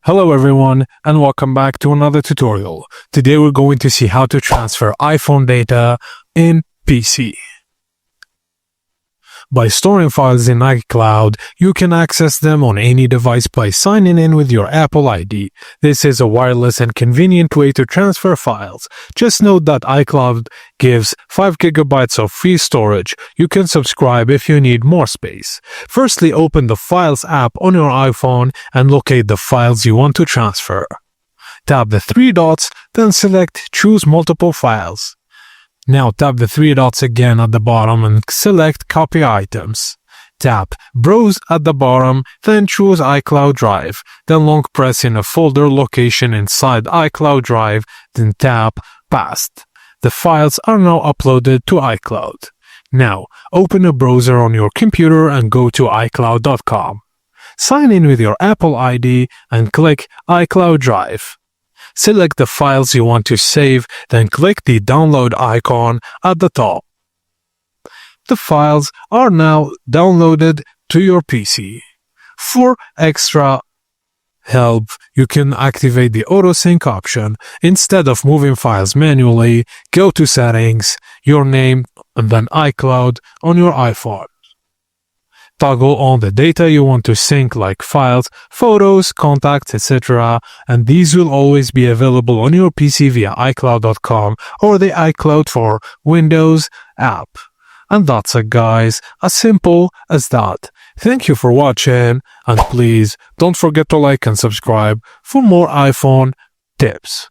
Hello everyone and welcome back to another tutorial. Today we're going to see how to transfer iPhone data in PC. By storing files in iCloud, you can access them on any device by signing in with your Apple ID. This is a wireless and convenient way to transfer files. Just note that iCloud gives 5 GB of free storage. You can subscribe if you need more space. Firstly, open the Files app on your iPhone and locate the files you want to transfer. Tap the three dots, then select Choose Multiple Files. Now tap the three dots again at the bottom and select Copy Items. Tap Browse at the bottom, then choose iCloud Drive. Then long press in a folder location inside iCloud Drive, then tap Paste. The files are now uploaded to iCloud. Now open a browser on your computer and go to iCloud.com. Sign in with your Apple ID and click iCloud Drive. Select the files you want to save, then click the download icon at the top. The files are now downloaded to your PC. For extra help, you can activate the auto-sync option. Instead of moving files manually, go to Settings, Your Name, and then iCloud on your iPhone. Toggle on the data you want to sync like files, photos, contacts, etc. and these will always be available on your PC via iCloud.com or the iCloud for Windows app. And that's it guys, as simple as that. Thank you for watching and please don't forget to like and subscribe for more iPhone tips.